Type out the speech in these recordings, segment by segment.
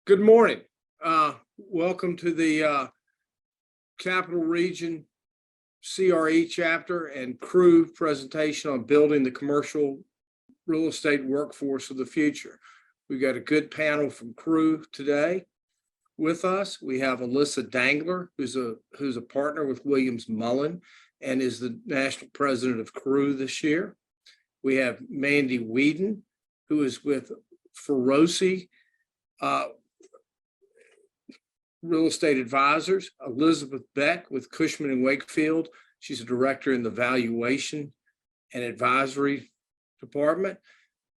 Good morning. Welcome to the Capital Region CRE chapter and CRE presentation on building the commercial real estate workforce of the future. We've got a good panel from CRE today. With us, we have Alyssa Dangler, who's a partner with Williams Mullen and is the national president of CRE this year. We have Mandy Whedon, who is with Feroce Real Estate Advisors, Elizabeth Beck with Cushman and Wakefield. She's a director in the valuation and advisory department.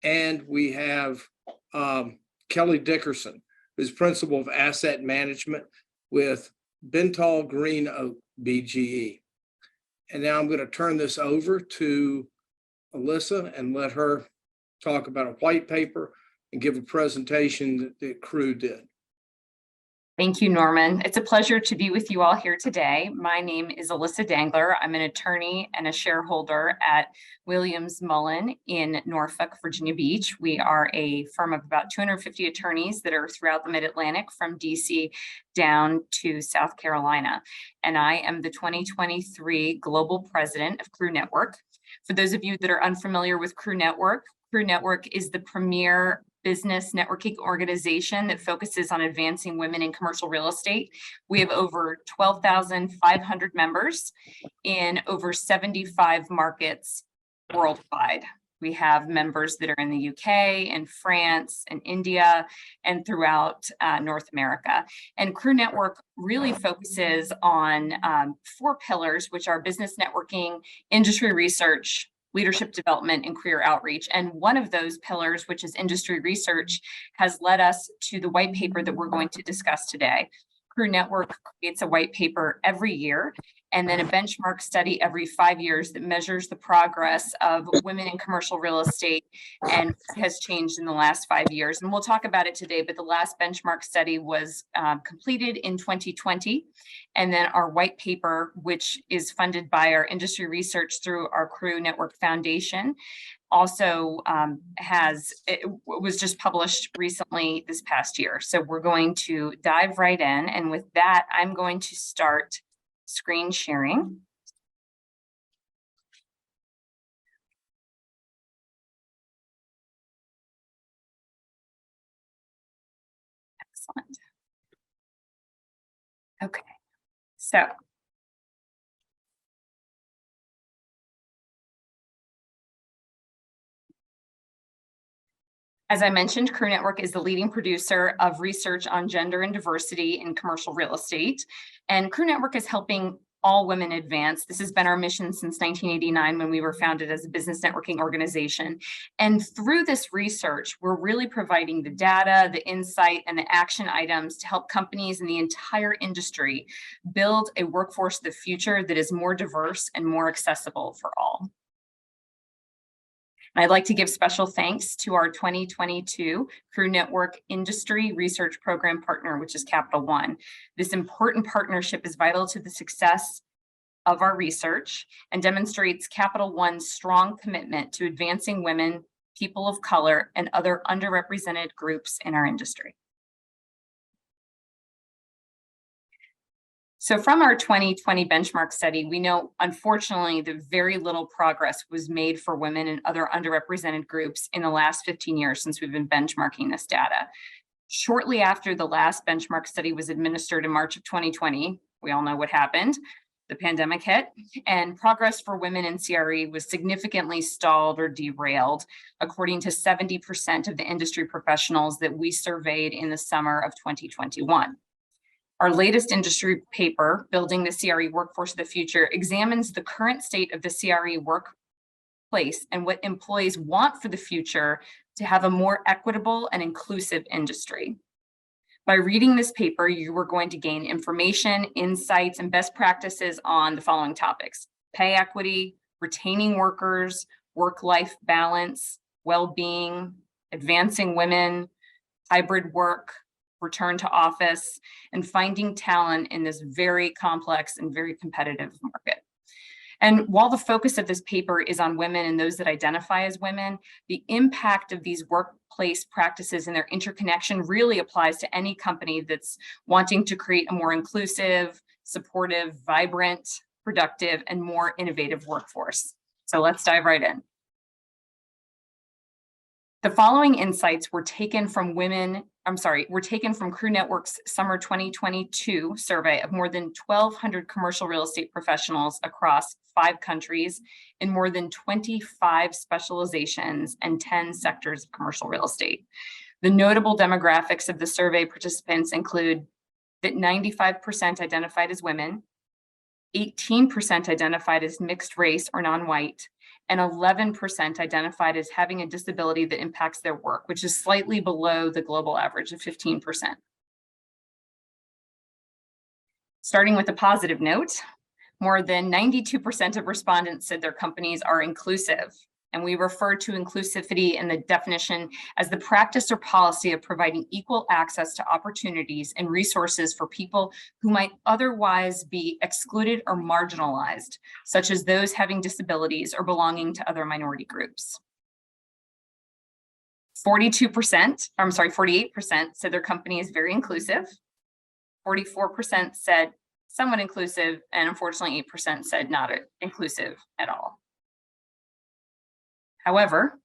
And we have Kelly Dickerson, who's principal of asset management with Bentall Green Oak BGE. And now I'm going to turn this over to Alyssa and let her talk about a white paper and give a presentation that CRE did. Thank you, Norman. It's a pleasure to be with you all here today. My name is Alyssa Dangler. I'm an attorney and a shareholder at Williams Mullen in Norfolk, Virginia Beach. We are a firm of about 250 attorneys that are throughout the Mid-Atlantic from DC down to South Carolina. And I am the 2023 Global President of CRE Network. For those of you that are unfamiliar with CRE Network is the premier business networking organization that focuses on advancing women in commercial real estate. We have over 12,500 members in over 75 markets worldwide. We have members that are in the UK and France and India and throughout North America. And CRE Network really focuses on 4 pillars, which are business networking, industry research, leadership development, and career outreach. And one of those pillars, which is industry research, has led us to the white paper that we're going to discuss today. CRE Network creates a white paper every year, and then a benchmark study every 5 years that measures the progress of women in commercial real estate and has changed in the last 5 years. And we'll talk about it today, but the last benchmark study was completed in 2020. And then our white paper, which is funded by our industry research through our CRE Network Foundation, also was just published recently this past year. So we're going to dive right in. And with that, I'm going to start screen sharing. Excellent. Okay, so as I mentioned, CRE Network is the leading producer of research on gender and diversity in commercial real estate. And CRE Network is helping all women advance. This has been our mission since 1989 when we were founded as a business networking organization. And through this research, we're really providing the data, the insight, and the action items to help companies in the entire industry build a workforce of the future that is more diverse and more accessible for all. I'd like to give special thanks to our 2022 CRE Network Industry Research Program partner, which is Capital One. This important partnership is vital to the success of our research and demonstrates Capital One's strong commitment to advancing women, people of color, and other underrepresented groups in our industry. So from our 2020 benchmark study, we know, unfortunately, that very little progress was made for women and other underrepresented groups in the last 15 years since we've been benchmarking this data. Shortly after the last benchmark study was administered in March of 2020, we all know what happened. The pandemic hit, and progress for women in CRE was significantly stalled or derailed, according to 70% of the industry professionals that we surveyed in the summer of 2021. Our latest industry paper, Building the CRE Workforce of the Future, examines the current state of the CRE workplace and what employees want for the future to have a more equitable and inclusive industry. By reading this paper, you are going to gain information, insights, and best practices on the following topics: pay equity, retaining workers, work-life balance, well-being, advancing women, hybrid work, return to office, and finding talent in this very complex and very competitive market. And while the focus of this paper is on women and those that identify as women, the impact of these workplace practices and their interconnection really applies to any company that's wanting to create a more inclusive, supportive, vibrant, productive, and more innovative workforce. So let's dive right in. The following insights were taken from CRE Network's summer 2022 survey of more than 1,200 commercial real estate professionals across 5 countries in more than 25 specializations and 10 sectors of commercial real estate. The notable demographics of the survey participants include that 95% identified as women, 18% identified as mixed race or non-white, and 11% identified as having a disability that impacts their work, which is slightly below the global average of 15%. Starting with a positive note, more than 92% of respondents said their companies are inclusive. And we refer to inclusivity in the definition as the practice or policy of providing equal access to opportunities and resources for people who might otherwise be excluded or marginalized, such as those having disabilities or belonging to other minority groups. 48% said their company is very inclusive. 44% said somewhat inclusive, and unfortunately 8% said not inclusive at all. However,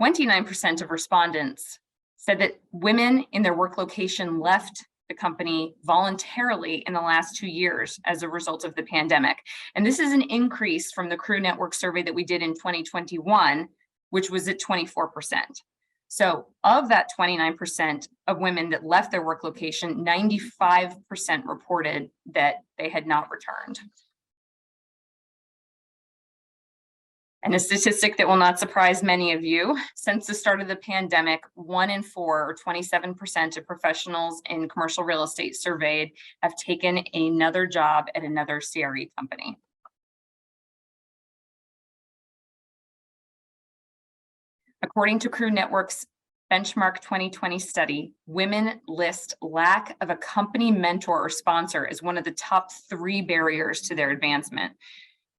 29% of respondents said that women in their work location left the company voluntarily in the last 2 years as a result of the pandemic. And this is an increase from the CRE Network survey that we did in 2021, which was at 24%. So of that 29% of women that left their work location, 95% reported that they had not returned. And a statistic that will not surprise many of you, since the start of the pandemic, 1 in 4, or 27% of professionals in commercial real estate surveyed have taken another job at another CRE company. According to CRE Network's Benchmark 2020 study, women list lack of a company mentor or sponsor as one of the top 3 barriers to their advancement.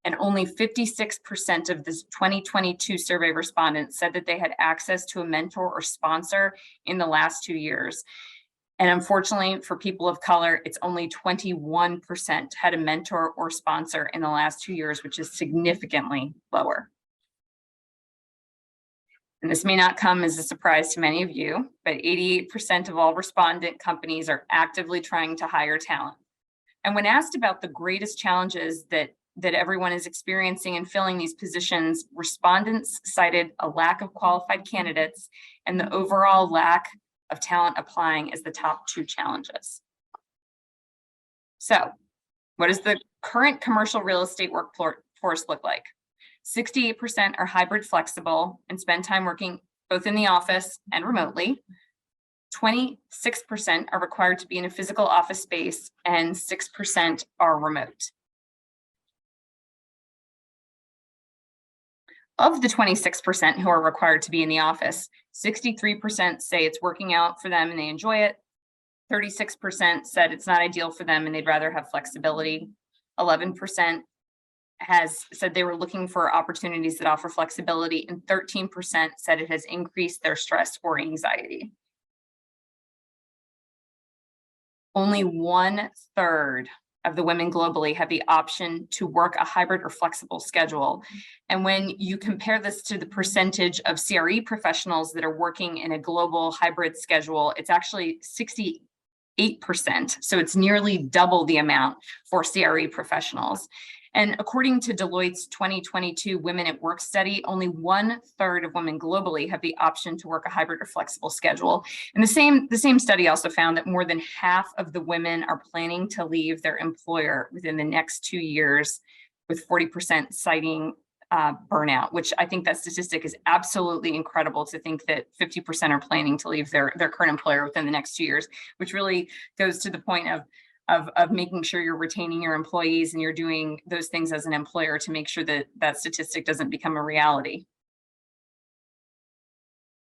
And only 56% of this 2022 survey respondents said that they had access to a mentor or sponsor in the last 2 years. And unfortunately, for people of color, it's only 21% had a mentor or sponsor in the last 2 years, which is significantly lower. And this may not come as a surprise to many of you, but 88% of all respondent companies are actively trying to hire talent. And when asked about the greatest challenges that everyone is experiencing in filling these positions, respondents cited a lack of qualified candidates and the overall lack of talent applying as the top 2 challenges. So, what does the current commercial real estate workforce look like? 68% are hybrid flexible and spend time working both in the office and remotely. 26% are required to be in a physical office space, and 6% are remote. Of the 26% who are required to be in the office, 63% say it's working out for them and they enjoy it. 36% said it's not ideal for them and they'd rather have flexibility. 11% has said they were looking for opportunities that offer flexibility, and 13% said it has increased their stress or anxiety. Only 1/3 of the women globally have the option to work a hybrid or flexible schedule. And when you compare this to the percentage of CRE professionals that are working in a global hybrid schedule, it's actually 68%. So it's nearly double the amount for CRE professionals. And according to Deloitte's 2022 Women at Work study, only 1/3 of women globally have the option to work a hybrid or flexible schedule. And the same study also found that more than half of the women are planning to leave their employer within the next 2 years, with 40% citing burnout, which I think that statistic is absolutely incredible, to think that 50% are planning to leave their current employer within the next 2 years, which really goes to the point of making sure you're retaining your employees and you're doing those things as an employer to make sure that that statistic doesn't become a reality.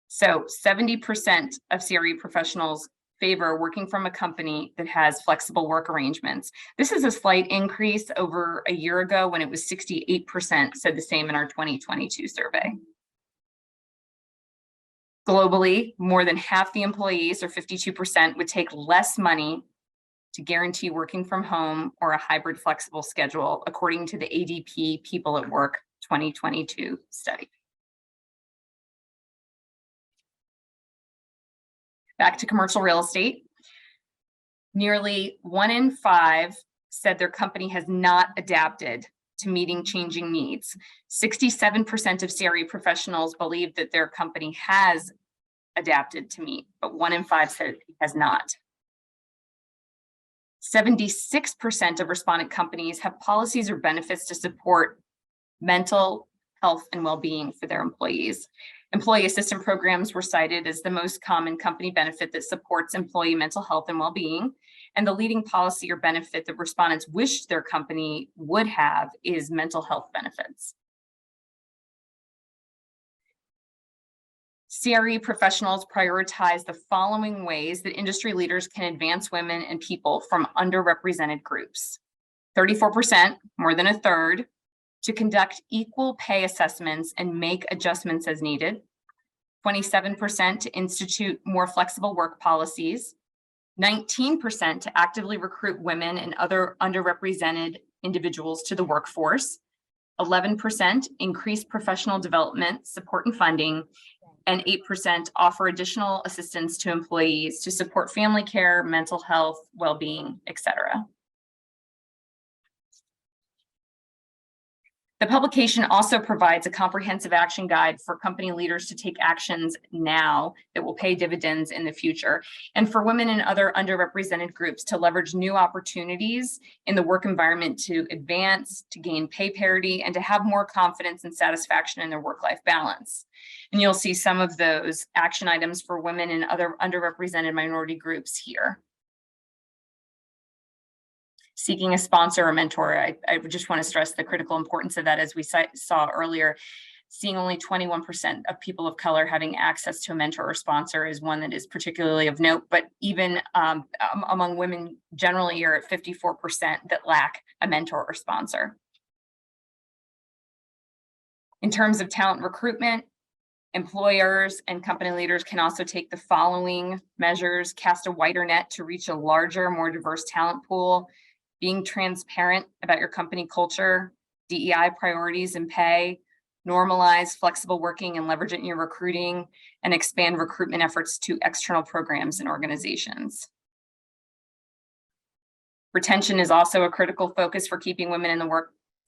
So 70% of CRE professionals favor working from a company that has flexible work arrangements. This is a slight increase over a year ago when it was 68% said the same in our 2022 survey. Globally, more than half the employees, or 52%, would take less money to guarantee working from home or a hybrid flexible schedule, according to the ADP People at Work 2022 study. Back to commercial real estate. Nearly 1 in 5 said their company has not adapted to meeting changing needs. 67% of CRE professionals believe that their company has adapted to meet, but 1 in 5 said it has not. 76% of respondent companies have policies or benefits to support mental health and well-being for their employees. Employee assistance programs were cited as the most common company benefit that supports employee mental health and well-being. And the leading policy or benefit that respondents wish their company would have is mental health benefits. CRE professionals prioritize the following ways that industry leaders can advance women and people from underrepresented groups. 34%, more than a third, to conduct equal pay assessments and make adjustments as needed. 27% to institute more flexible work policies. 19% to actively recruit women and other underrepresented individuals to the workforce. 11% increase professional development, support and funding, and 8% offer additional assistance to employees to support family care, mental health, well-being, etc. The publication also provides a comprehensive action guide for company leaders to take actions now that will pay dividends in the future, and for women and other underrepresented groups to leverage new opportunities in the work environment to advance, to gain pay parity, and to have more confidence and satisfaction in their work-life balance. And you'll see some of those action items for women and other underrepresented minority groups here. Seeking a sponsor or mentor, I just want to stress the critical importance of that. As we saw earlier, seeing only 21% of people of color having access to a mentor or sponsor is one that is particularly of note, but even among women generally, you're at 54% that lack a mentor or sponsor. In terms of talent recruitment, employers and company leaders can also take the following measures: cast a wider net to reach a larger, more diverse talent pool, being transparent about your company culture, DEI priorities and pay, normalize flexible working and leverage it in your recruiting, and expand recruitment efforts to external programs and organizations. Retention is also a critical focus for keeping women in the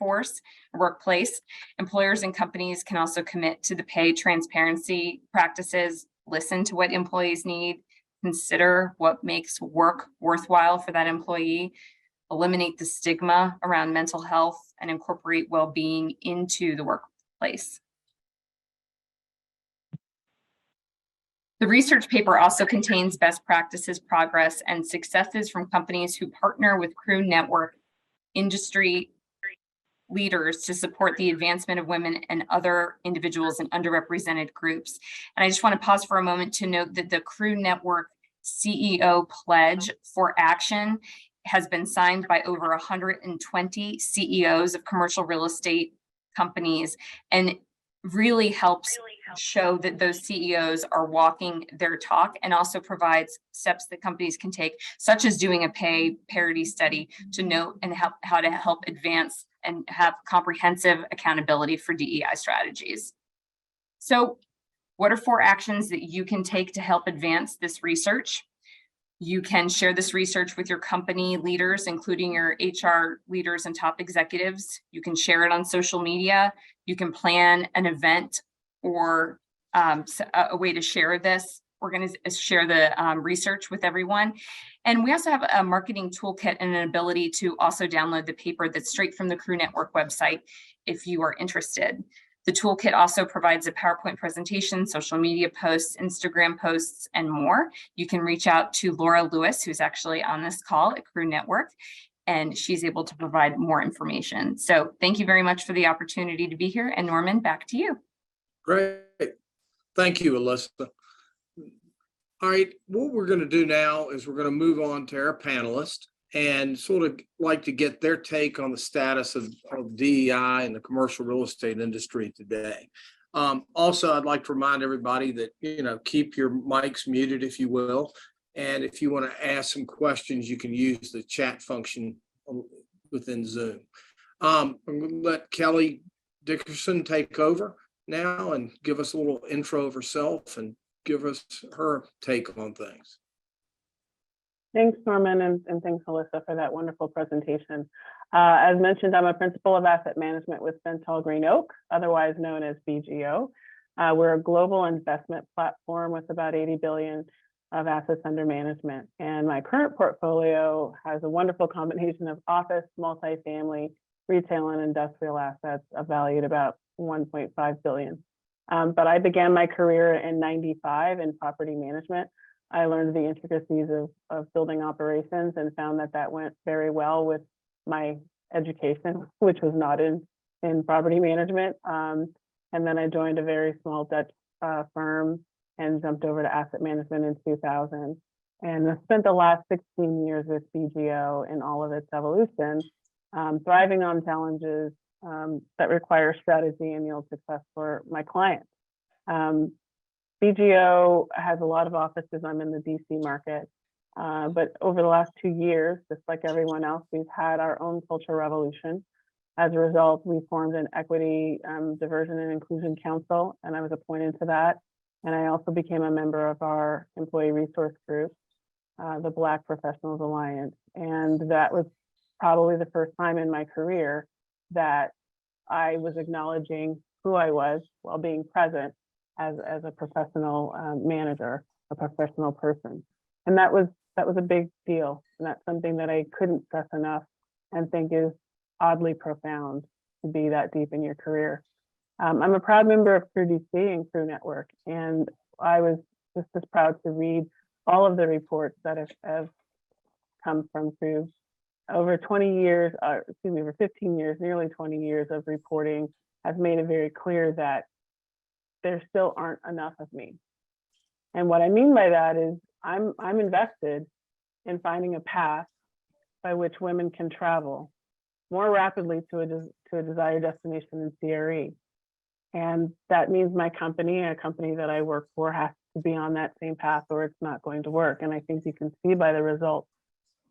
workplace. Employers and companies can also commit to the pay transparency practices, listen to what employees need, consider what makes work worthwhile for that employee, eliminate the stigma around mental health, and incorporate well-being into the workplace. The research paper also contains best practices, progress, and successes from companies who partner with CRE Network industry leaders to support the advancement of women and other individuals in underrepresented groups. And I just want to pause for a moment to note that the CRE Network CEO pledge for action has been signed by over 120 CEOs of commercial real estate companies, and really helps show that those CEOs are walking their talk, and also provides steps that companies can take, such as doing a pay parity study to note and how to help advance and have comprehensive accountability for DEI strategies. So what are 4 actions that you can take to help advance this research? You can share this research with your company leaders, including your HR leaders and top executives. You can share it on social media. You can plan an event or a way to share this. We're going to share the research with everyone. And we also have a marketing toolkit and an ability to also download the paper that's straight from the CRE Network website if you are interested. The toolkit also provides a PowerPoint presentation, social media posts, Instagram posts, and more. You can reach out to Laura Lewis, who's actually on this call at CRE Network, and she's able to provide more information. So thank you very much for the opportunity to be here. And Norman, back to you. Great. Thank you, Alyssa. All right, what we're going to do now is we're going to move on to our panelists and sort of like to get their take on the status of DEI in the commercial real estate industry today. Also, I'd like to remind everybody that, keep your mics muted, if you will. And if you want to ask some questions, you can use the chat function within Zoom. I'm going to let Kelly Dickerson take over now and give us a little intro of herself and give us her take on things. Thanks, Norman, and thanks, Alyssa, for that wonderful presentation. As mentioned, I'm a principal of asset management with Bentall Green Oak, otherwise known as BGO. We're a global investment platform with about 80 billion of assets under management. And my current portfolio has a wonderful combination of office, multifamily, retail, and industrial assets valued about 1.5 billion. But I began my career in '95 in property management. I learned the intricacies of building operations and found that went very well with my education, which was not in property management. And then I joined a very small Dutch firm and jumped over to asset management in 2000. And I spent the last 16 years with BGO in all of its evolution, thriving on challenges that require strategy and yield success for my clients. BGO has a lot of offices. I'm in the DC market, but over the last 2 years, just like everyone else, we've had our own culture revolution. As a result, we formed an equity, diversion and inclusion council, and I was appointed to that. And I also became a member of our employee resource group, the Black Professionals Alliance. And that was probably the first time in my career that I was acknowledging who I was while being present as a professional manager, a professional person. And that was a big deal. And that's something that I couldn't stress enough and think is oddly profound to be that deep in your career. I'm a proud member of CRE DC and CRE Network, and I was just as proud to read all of the reports that have come from CRE. Over 20 years, over 15 years, nearly 20 years of reporting has made it very clear that there still aren't enough of me. And what I mean by that is I'm invested in finding a path by which women can travel more rapidly to a desired destination in CRE. And that means my company, a company that I work for, has to be on that same path or it's not going to work. And I think you can see by the results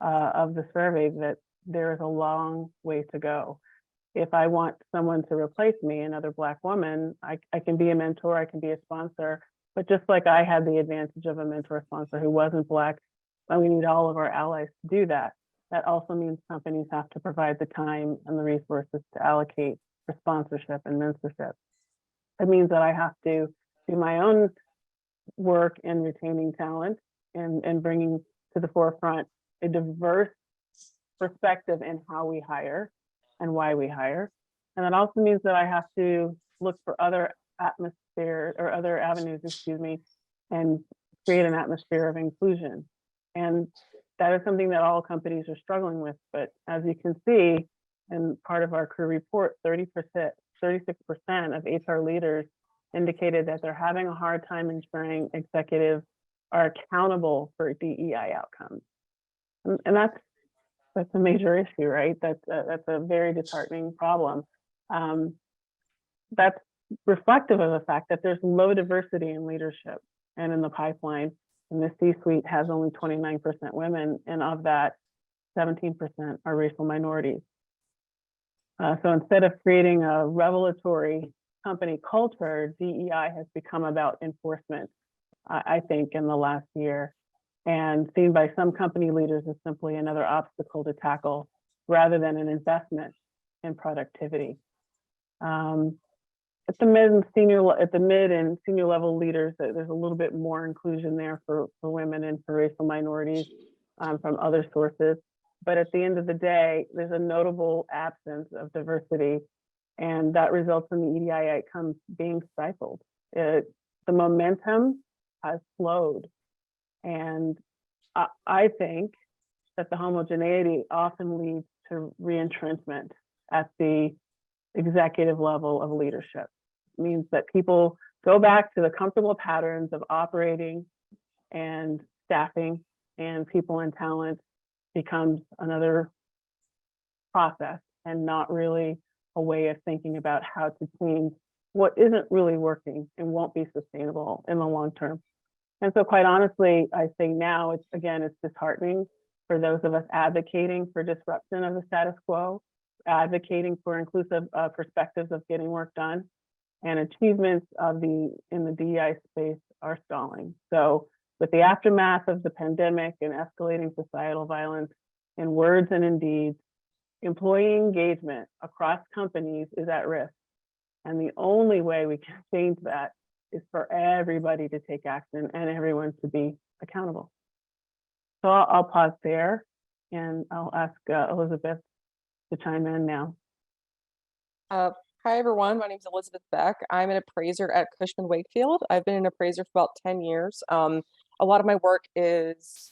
of the survey that there is a long way to go. If I want someone to replace me, another Black woman, I can be a mentor, I can be a sponsor, but just like I had the advantage of a mentor sponsor who wasn't Black, and we need all of our allies to do that. That also means companies have to provide the time and the resources to allocate for sponsorship and mentorship. It means that I have to do my own work in retaining talent and bringing to the forefront a diverse perspective in how we hire and why we hire. And that also means that I have to look for other avenues, and create an atmosphere of inclusion. And that is something that all companies are struggling with. But as you can see, in part of our CRE report, 36% of HR leaders indicated that they're having a hard time ensuring executives are accountable for DEI outcomes. And that's a major issue, right? That's a very disheartening problem. That's reflective of the fact that there's low diversity in leadership and in the pipeline. And the C-suite has only 29% women, and of that, 17% are racial minorities. So instead of creating a revelatory company culture, DEI has become about enforcement, I think, in the last year, and seen by some company leaders as simply another obstacle to tackle rather than an investment in productivity. At the mid and senior level leaders, there's a little bit more inclusion there for women and for racial minorities from other sources. But at the end of the day, there's a notable absence of diversity, and that results in the EDI outcomes being stifled. The momentum has slowed. And I think that the homogeneity often leads to reentrenchment at the executive level of leadership. It means that people go back to the comfortable patterns of operating and staffing and people and talent becomes another process and not really a way of thinking about how to change what isn't really working and won't be sustainable in the long term. And so quite honestly, I say now, it's disheartening for those of us advocating for disruption of the status quo, advocating for inclusive perspectives of getting work done, and achievements in the DEI space are stalling. So with the aftermath of the pandemic and escalating societal violence in words and in deeds, employee engagement across companies is at risk. And the only way we can change that is for everybody to take action and everyone to be accountable. So I'll pause there and I'll ask Elizabeth to chime in now. Hi, everyone. My name is Elizabeth Beck. I'm an appraiser at Cushman Wakefield. I've been an appraiser for about 10 years. A lot of my work is,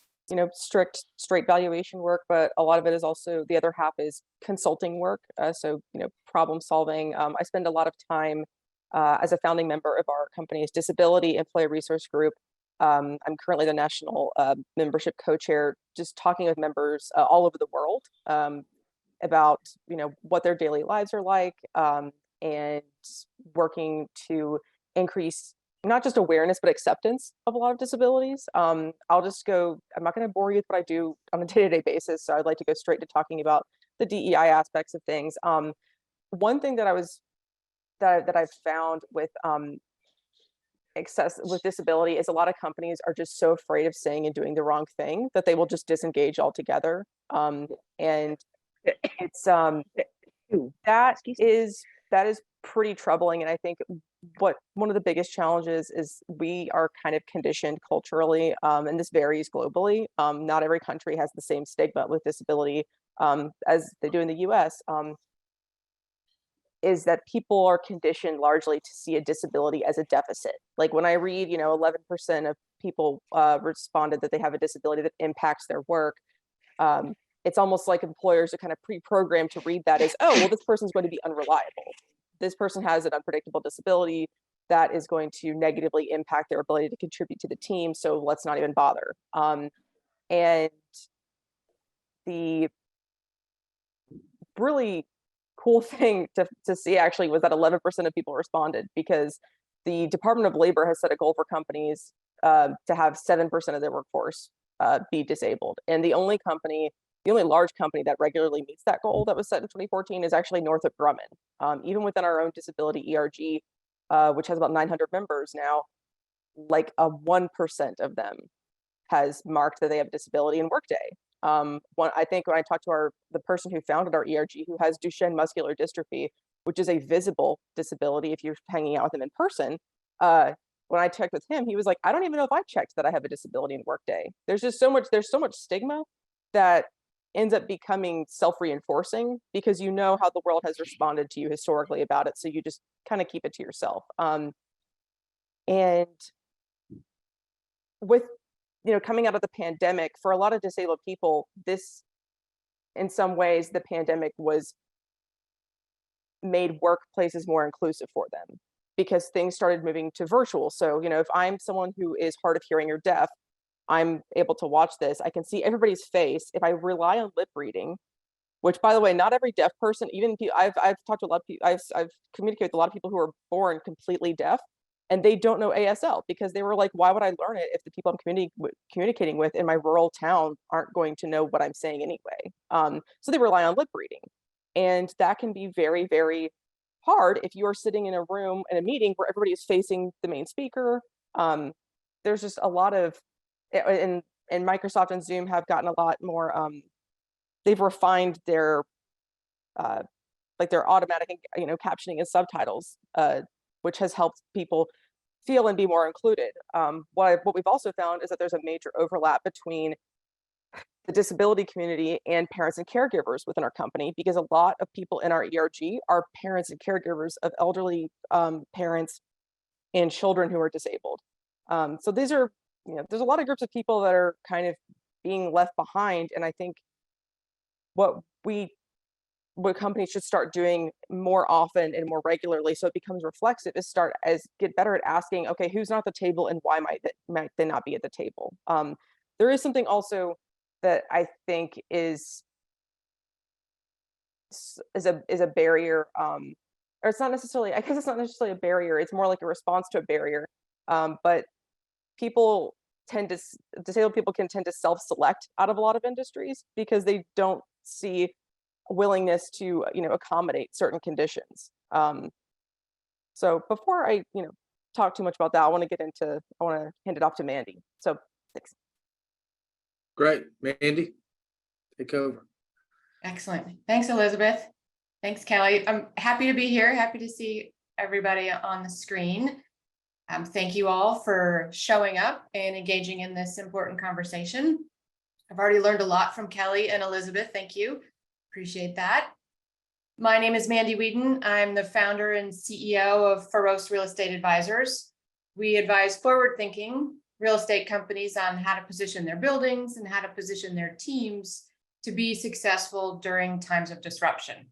straight valuation work, but a lot of it is also, the other half is consulting work. So, problem solving. I spend a lot of time as a founding member of our company's Disability Employee Resource Group. I'm currently the national membership co-chair, just talking with members all over the world about what their daily lives are like, and working to increase not just awareness but acceptance of a lot of disabilities. I'm not going to bore you with what I do on a day-to-day basis, so I'd like to go straight to talking about the DEI aspects of things. One thing that I've found with disability is a lot of companies are just so afraid of saying and doing the wrong thing that they will just disengage altogether. And it's that is pretty troubling. And I think one of the biggest challenges is we are kind of conditioned culturally, and this varies globally. Not every country has the same stigma with disability as they do in the US. Is that people are conditioned largely to see a disability as a deficit. Like when I read, 11% of people responded that they have a disability that impacts their work. It's almost like employers are kind of pre-programmed to read that as, oh, well, this person's going to be unreliable. This person has an unpredictable disability that is going to negatively impact their ability to contribute to the team. So let's not even bother. And the really cool thing to see actually was that 11% of people responded, because the Department of Labor has set a goal for companies to have 7% of their workforce be disabled. And the only large company that regularly meets that goal that was set in 2014 is actually Northrop Grumman. Even within our own disability ERG, which has about 900 members now, like 1% of them has marked that they have a disability in Workday. I think when I talked to the person who founded our ERG, who has Duchenne muscular dystrophy, which is a visible disability if you're hanging out with him in person, when I checked with him, he was like, I don't even know if I checked that I have a disability in Workday. There's so much stigma that ends up becoming self-reinforcing, because you know how the world has responded to you historically about it, so you just kind of keep it to yourself. And with coming out of the pandemic, for a lot of disabled people, this, in some ways, the pandemic made workplaces more inclusive for them, because things started moving to virtual. So, if I'm someone who is hard of hearing or deaf, I'm able to watch this. I can see everybody's face. If I rely on lip reading, which, by the way, not every deaf person, even I've talked to a lot of people, I've communicated with a lot of people who are born completely deaf, and they don't know ASL, because they were like, why would I learn it if the people I'm communicating with in my rural town aren't going to know what I'm saying anyway? So they rely on lip reading. And that can be very, very hard if you are sitting in a room in a meeting where everybody is facing the main speaker. There's just a lot of, and Microsoft and Zoom have gotten a lot more, they've refined their automatic captioning and subtitles, which has helped people feel and be more included. What we've also found is that there's a major overlap between the disability community and parents and caregivers within our company, because a lot of people in our ERG are parents and caregivers of elderly parents and children who are disabled. So these are, there's a lot of groups of people that are kind of being left behind. And I think what we what companies should start doing more often and more regularly, so it becomes reflexive, is get better at asking, okay, who's not at the table and why might they not be at the table? There is something also that I think is a barrier, or it's not necessarily, I guess it's not necessarily a barrier, it's more like a response to a barrier. But people disabled people can tend to self-select out of a lot of industries because they don't see willingness to, accommodate certain conditions. So before I, talk too much about that, I want to hand it off to Mandy. So thanks. Great. Mandy, take over. Excellent. Thanks, Elizabeth. Thanks, Kelly. I'm happy to be here. Happy to see everybody on the screen. Thank you all for showing up and engaging in this important conversation. I've already learned a lot from Kelly and Elizabeth. Thank you. Appreciate that. My name is Mandy Whedon. I'm the founder and CEO of Feroce Real Estate Advisors. We advise forward-thinking real estate companies on how to position their buildings and how to position their teams to be successful during times of disruption.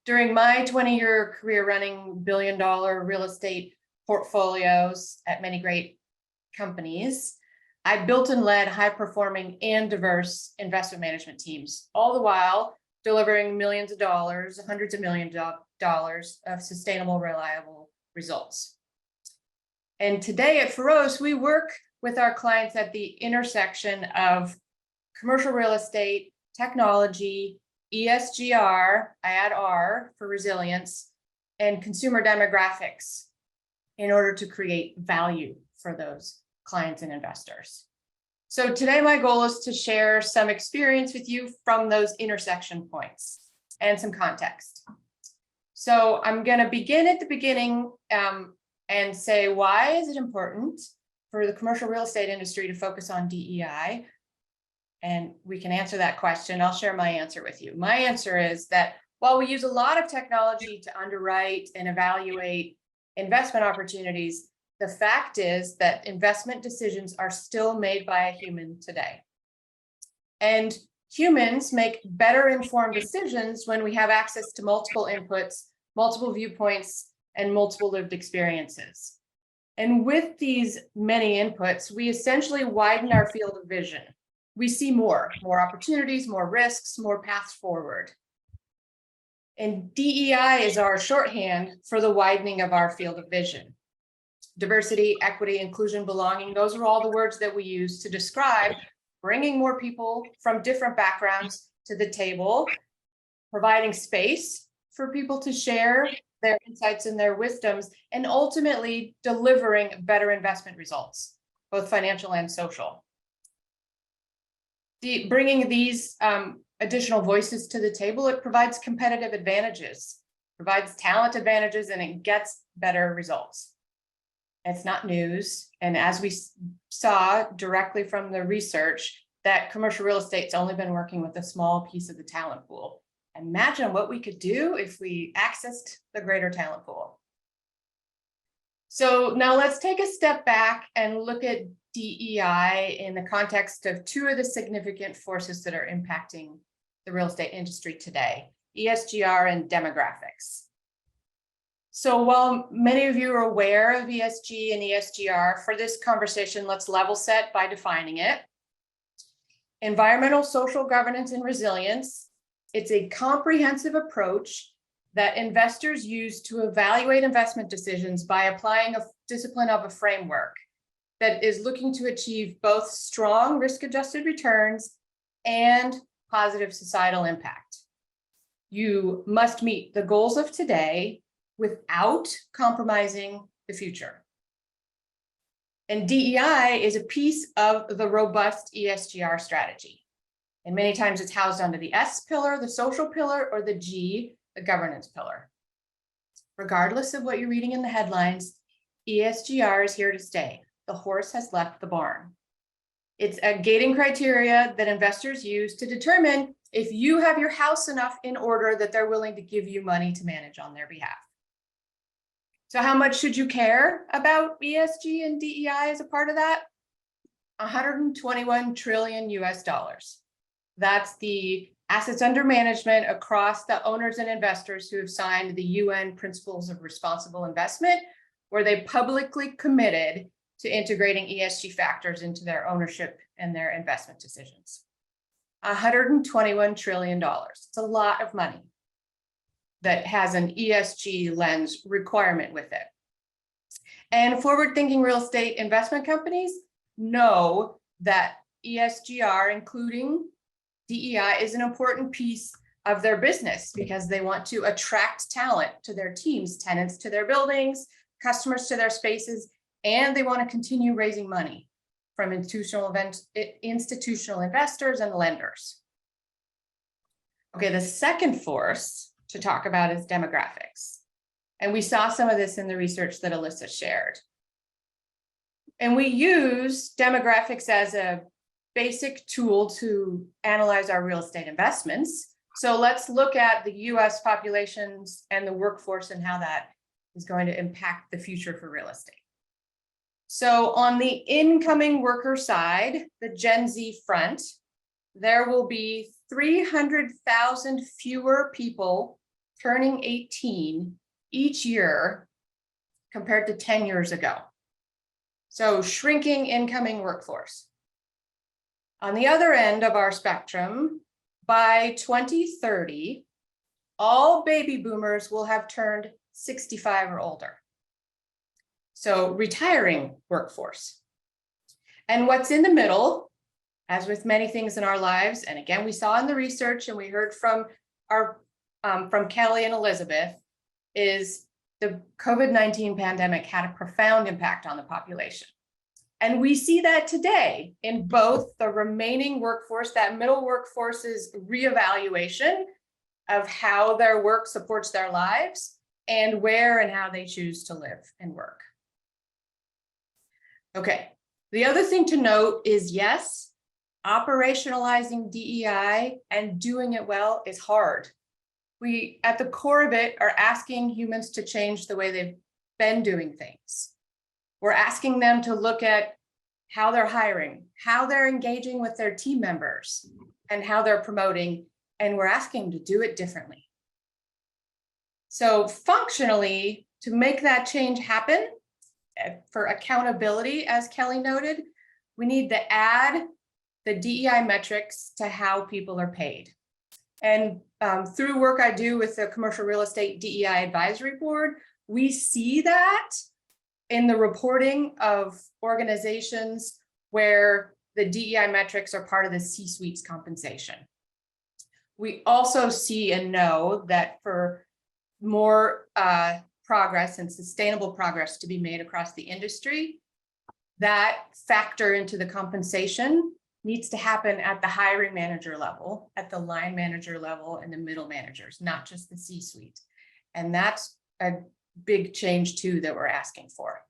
During my 20-year career running billion-dollar real estate portfolios at many great companies, I built and led high-performing and diverse investment management teams, all the while delivering millions of dollars, hundreds of millions of dollars of sustainable, reliable results. And today at Feroce, we work with our clients at the intersection of commercial real estate, technology, ESGR, I add R for resilience, and consumer demographics in order to create value for those clients and investors. So today my goal is to share some experience with you from those intersection points and some context. So I'm going to begin at the beginning and say, why is it important for the commercial real estate industry to focus on DEI? And we can answer that question. I'll share my answer with you. My answer is that while we use a lot of technology to underwrite and evaluate investment opportunities, the fact is that investment decisions are still made by a human today. And humans make better informed decisions when we have access to multiple inputs, multiple viewpoints, and multiple lived experiences. And with these many inputs, we essentially widen our field of vision. We see more opportunities, more risks, more paths forward. And DEI is our shorthand for the widening of our field of vision. Diversity, equity, inclusion, belonging, those are all the words that we use to describe bringing more people from different backgrounds to the table, providing space for people to share their insights and their wisdoms, and ultimately delivering better investment results, both financial and social. Bringing these additional voices to the table, it provides competitive advantages, provides talent advantages, and it gets better results. It's not news. And as we saw directly from the research, that commercial real estate's only been working with a small piece of the talent pool. Imagine what we could do if we accessed the greater talent pool. So now let's take a step back and look at DEI in the context of two of the significant forces that are impacting the real estate industry today, ESGR and demographics. So while many of you are aware of ESG and ESGR, for this conversation, let's level set by defining it. Environmental, social governance, and resilience. It's a comprehensive approach that investors use to evaluate investment decisions by applying a discipline of a framework that is looking to achieve both strong risk-adjusted returns and positive societal impact. You must meet the goals of today without compromising the future. And DEI is a piece of the robust ESGR strategy. And many times it's housed under the S pillar, the social pillar, or the G, the governance pillar. Regardless of what you're reading in the headlines, ESGR is here to stay. The horse has left the barn. It's a gating criteria that investors use to determine if you have your house enough in order that they're willing to give you money to manage on their behalf. So how much should you care about ESG and DEI as a part of that? 121 trillion US dollars. That's the assets under management across the owners and investors who have signed the UN Principles of Responsible Investment, where they publicly committed to integrating ESG factors into their ownership and their investment decisions. $121 trillion. It's a lot of money that has an ESG lens requirement with it. And forward-thinking real estate investment companies know that ESGR, including DEI, is an important piece of their business because they want to attract talent to their teams, tenants to their buildings, customers to their spaces, and they want to continue raising money from institutional investors and lenders. Okay, the second force to talk about is demographics. And we saw some of this in the research that Alyssa shared. And we use demographics as a basic tool to analyze our real estate investments. So let's look at the US populations and the workforce and how that is going to impact the future for real estate. So on the incoming worker side, the Gen Z front, there will be 300,000 fewer people turning 18 each year compared to 10 years ago. So shrinking incoming workforce. On the other end of our spectrum, by 2030, all baby boomers will have turned 65 or older. So retiring workforce. And what's in the middle, as with many things in our lives, and again, we saw in the research and we heard from from Kelly and Elizabeth, is the COVID-19 pandemic had a profound impact on the population. And we see that today in both the remaining workforce, that middle workforce's reevaluation of how their work supports their lives and where and how they choose to live and work. Okay, the other thing to note is, yes, operationalizing DEI and doing it well is hard. We, at the core of it, are asking humans to change the way they've been doing things. We're asking them to look at how they're hiring, how they're engaging with their team members, and how they're promoting, and we're asking them to do it differently. So functionally, to make that change happen, for accountability, as Kelly noted, we need to add the DEI metrics to how people are paid. And through work I do with the Commercial Real Estate DEI Advisory Board, we see that in the reporting of organizations where the DEI metrics are part of the C-suite's compensation. We also see and know that for more progress and sustainable progress to be made across the industry, that factor into the compensation needs to happen at the hiring manager level, at the line manager level, and the middle managers, not just the C-suite. And that's a big change too that we're asking for.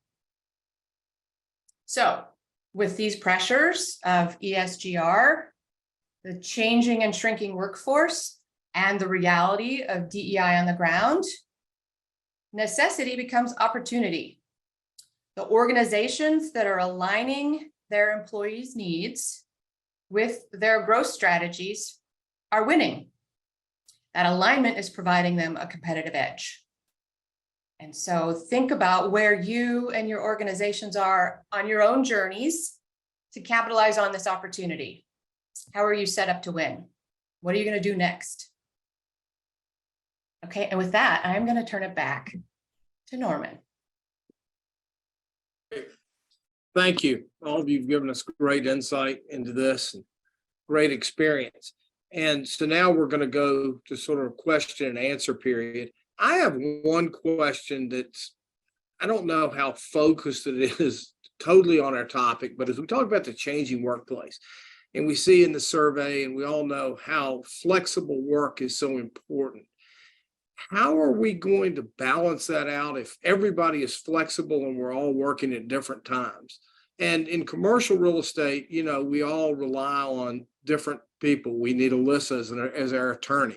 So with these pressures of ESGR, the changing and shrinking workforce, and the reality of DEI on the ground, necessity becomes opportunity. The organizations that are aligning their employees' needs with their growth strategies are winning. That alignment is providing them a competitive edge. And so think about where you and your organizations are on your own journeys to capitalize on this opportunity. How are you set up to win? What are you going to do next? Okay, and with that, I'm going to turn it back to Norman. Thank you. All of you have given us great insight into this and great experience. And so now we're going to go to sort of question and answer period. I have one question that's, I don't know how focused it is totally on our topic, but as we talk about the changing workplace, and we see in the survey, and we all know how flexible work is so important. How are we going to balance that out if everybody is flexible and we're all working at different times? And in commercial real estate, you know, we all rely on different people. We need Alyssa as our attorney.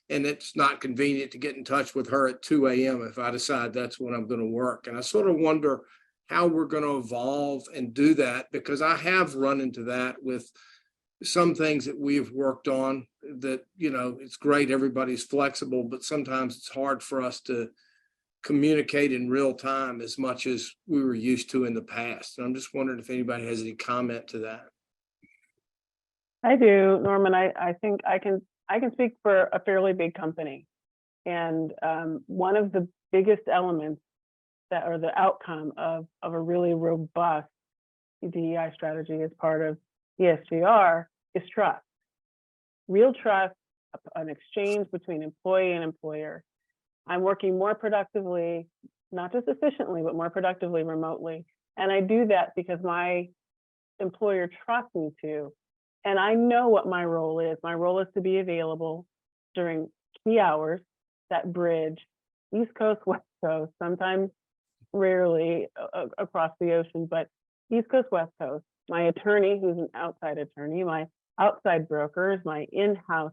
And it's not convenient to get in touch with her at 2 a.m. if I decide that's when I'm going to work. And I sort of wonder how we're going to evolve and do that, because I have run into that with some things that we've worked on that, it's great, everybody's flexible, but sometimes it's hard for us to communicate in real time as much as we were used to in the past. And I'm just wondering if anybody has any comment to that. I do, Norman. I think I can speak for a fairly big company. And one of the biggest elements that are the outcome of a really robust DEI strategy as part of ESGR is trust. Real trust, an exchange between employee and employer. I'm working more productively, not just efficiently, but more productively remotely. And I do that because my employer trusts me to. And I know what my role is. My role is to be available during key hours that bridge East Coast, West Coast, sometimes rarely across the ocean, but East Coast, West Coast. My attorney, who's an outside attorney, my outside brokers, my in-house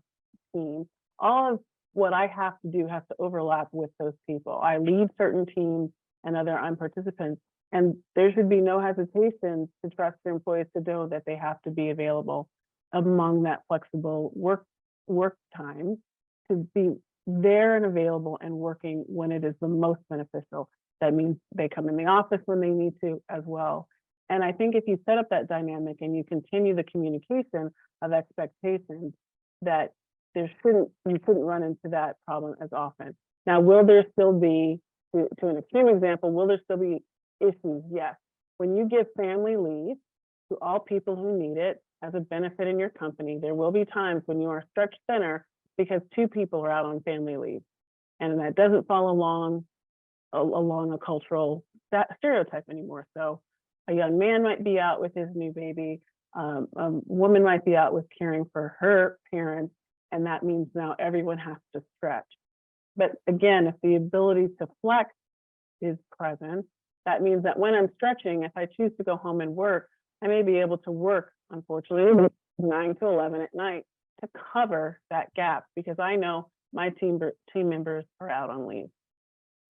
team, all of what I have to do has to overlap with those people. I lead certain teams and I'm participants, and there should be no hesitation to trust their employees to know that they have to be available among that flexible work time, to be there and available and working when it is the most beneficial. That means they come in the office when they need to as well. And I think if you set up that dynamic and you continue the communication of expectations, that you shouldn't run into that problem as often. Now, will there still be, to an extreme example, will there still be issues? Yes. When you give family leave to all people who need it as a benefit in your company, there will be times when you are stretched thinner because 2 people are out on family leave. And that doesn't fall along a cultural stereotype anymore. So a young man might be out with his new baby, a woman might be out with caring for her parents, and that means now everyone has to stretch. But again, if the ability to flex is present, that means that when I'm stretching, if I choose to go home and work, I may be able to work, unfortunately, 9 to 11 at night to cover that gap because I know my team members are out on leave.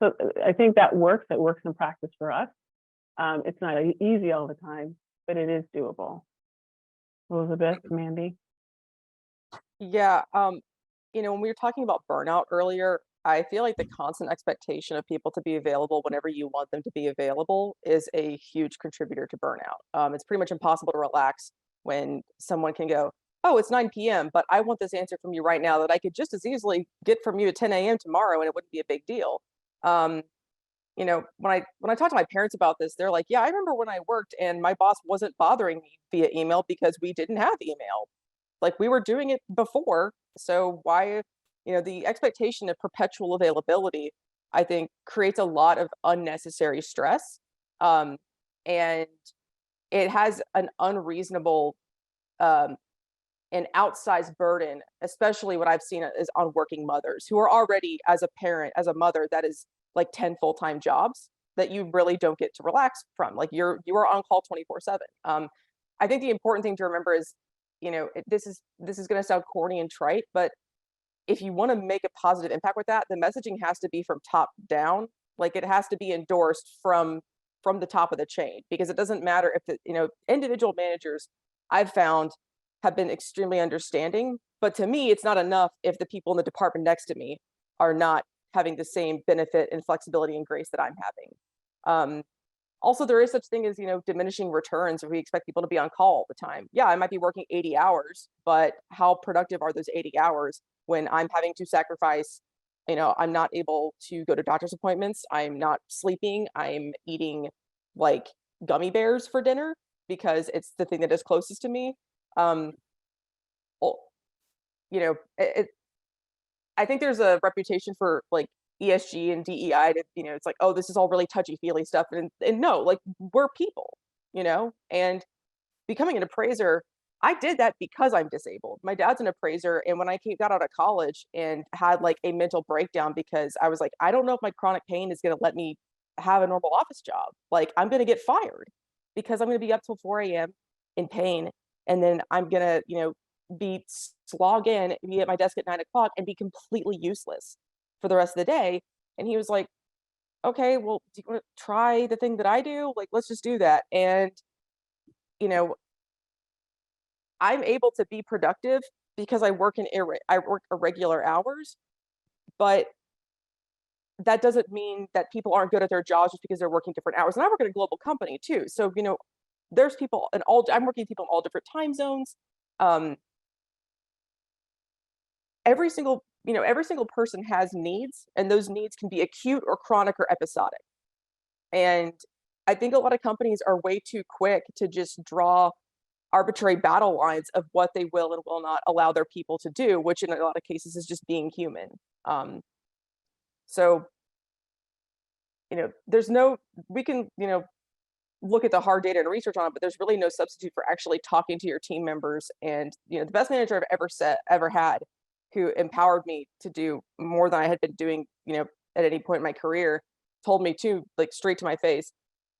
So I think that works. It works in practice for us. It's not easy all the time, but it is doable. Elizabeth, Mandy. Yeah, when we were talking about burnout earlier, I feel like the constant expectation of people to be available whenever you want them to be available is a huge contributor to burnout. It's pretty much impossible to relax when someone can go, oh, it's 9 p.m., but I want this answer from you right now that I could just as easily get from you at 10 a.m. tomorrow and it wouldn't be a big deal. When I talk to my parents about this, they're like, yeah, I remember when I worked and my boss wasn't bothering me via email because we didn't have email. Like we were doing it before. So why, the expectation of perpetual availability, I think creates a lot of unnecessary stress. And it has an unreasonable, an outsized burden, especially what I've seen is on working mothers who are already, as a parent, as a mother, that is like 10 full-time jobs that you really don't get to relax from. Like you are on call 24/7. I think the important thing to remember is, this is going to sound corny and trite, but if you want to make a positive impact with that, the messaging has to be from top down. Like it has to be endorsed from the top of the chain, because it doesn't matter if individual managers I've found have been extremely understanding, but to me, it's not enough if the people in the department next to me are not having the same benefit and flexibility and grace that I'm having. Also, there is such thing as, diminishing returns if we expect people to be on call all the time. Yeah, I might be working 80 hours, but how productive are those 80 hours when I'm having to sacrifice, I'm not able to go to doctor's appointments, I'm not sleeping, I'm eating like gummy bears for dinner because it's the thing that is closest to me. I think there's a reputation for like ESG and DEI to, it's like, oh, this is all really touchy-feely stuff. And no, like we're people, and becoming an appraiser, I did that because I'm disabled. My dad's an appraiser. And when I got out of college and had like a mental breakdown because I was like, I don't know if my chronic pain is going to let me have a normal office job. Like I'm going to get fired because I'm going to be up till 4 a.m. in pain. And then I'm going to, log in, be at my desk at 9 o'clock and be completely useless for the rest of the day. And he was like, okay, well, do you want to try the thing that I do? Like, let's just do that. And, I'm able to be productive because I work irregular hours, but that doesn't mean that people aren't good at their jobs just because they're working different hours. And I work at a global company too. So, you know, there's people I'm working with people in all different time zones. Every single person has needs, and those needs can be acute or chronic or episodic. And I think a lot of companies are way too quick to just draw arbitrary battle lines of what they will and will not allow their people to do, which in a lot of cases is just being human. So, you know, we can, you know, look at the hard data and research on it, but there's really no substitute for actually talking to your team members. And, you know, the best manager I've ever had, who empowered me to do more than I had been doing, you know, at any point in my career, told me to, like, straight to my face,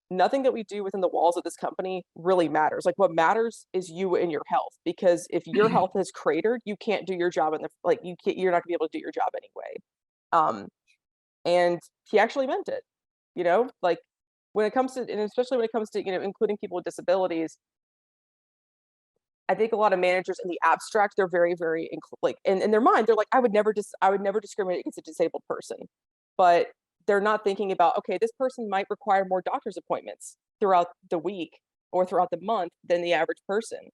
nothing that we do within the walls of this company really matters. Like, what matters is you and your health, because if your health is cratered, you can't do your job you're not gonna be able to do your job anyway. And he actually meant it, you know, like, when it comes to, and especially when it comes to, you know, including people with disabilities, I think a lot of managers in the abstract, they're very, very like, in their mind, they're like, I would never discriminate against a disabled person. But they're not thinking about, okay, this person might require more doctor's appointments throughout the week or throughout the month than the average person.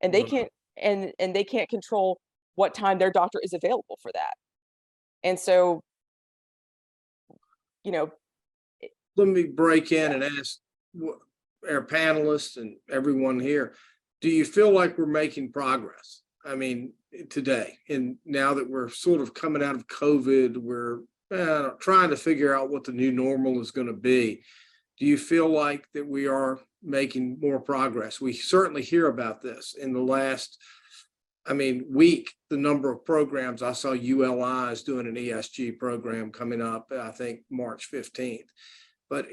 And they can't, and they can't control what time their doctor is available for that. And so, you know, Let me break in and ask our panelists and everyone here, do you feel like we're making progress? I mean, today, and now that we're sort of coming out of COVID, we're trying to figure out what the new normal is going to be. Do you feel like that we are making more progress? We certainly hear about this in the last, week. The number of programs I saw, ULI is doing an ESG program coming up, I think March 15th. But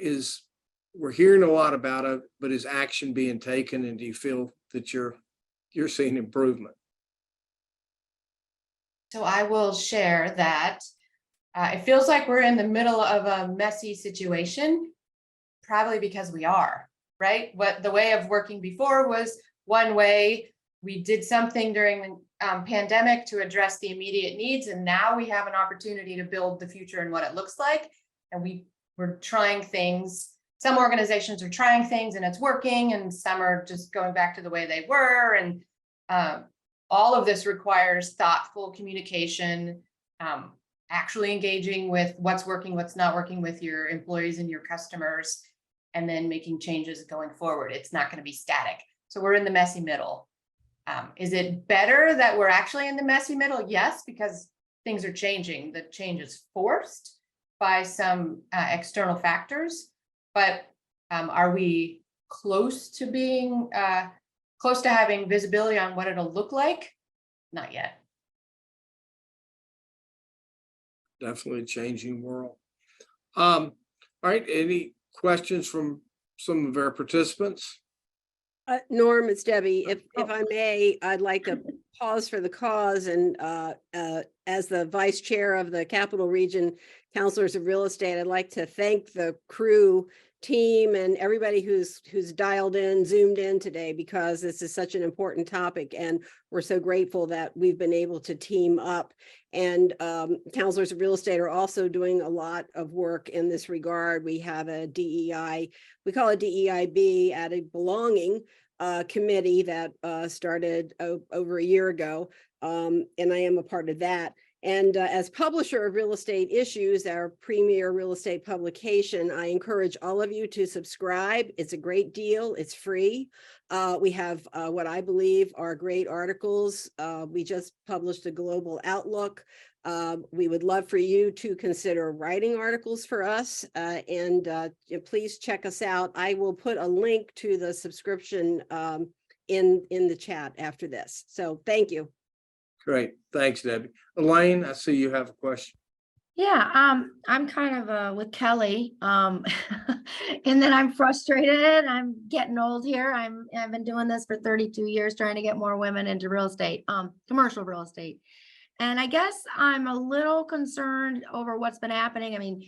we're hearing a lot about it, but is action being taken? And do you feel that you're seeing improvement? So I will share that it feels like we're in the middle of a messy situation, probably because we are, right? What the way of working before was one way. We did something during the pandemic to address the immediate needs, and now we have an opportunity to build the future and what it looks like. And we're trying things. Some organizations are trying things and it's working, and some are just going back to the way they were. And all of this requires thoughtful communication, actually engaging with what's working, what's not working with your employees and your customers, and then making changes going forward. It's not going to be static. So we're in the messy middle. Is it better that we're actually in the messy middle? Yes, because things are changing. The change is forced by some external factors, but are we close to being close to having visibility on what it'll look like? Not yet. Definitely a changing world. All right, any questions from some of our participants? Norm, it's Debbie. If I may, I'd like to pause for the cause, and as the vice chair of the Capital Region Counselors of Real Estate, I'd like to thank the crew team and everybody who's dialed in, zoomed in today, because this is such an important topic, and we're so grateful that we've been able to team up. And Counselors of Real Estate are also doing a lot of work in this regard. We have a DEI, we call it DEIB, added belonging committee that started over a year ago, and I am a part of that. And as publisher of Real Estate Issues, our premier real estate publication, I encourage all of you to subscribe. It's a great deal. It's free. We have what I believe are great articles. We just published a global outlook. We would love for you to consider writing articles for us, and please check us out. I will put a link to the subscription in the chat after this. So thank you. Great. Thanks, Debbie. Elaine, I see you have a question. Yeah, I'm kind of with Kelly, and then I'm frustrated. I'm getting old here. I've been doing this for 32 years, trying to get more women into real estate, commercial real estate. And I guess I'm a little concerned over what's been happening. I mean,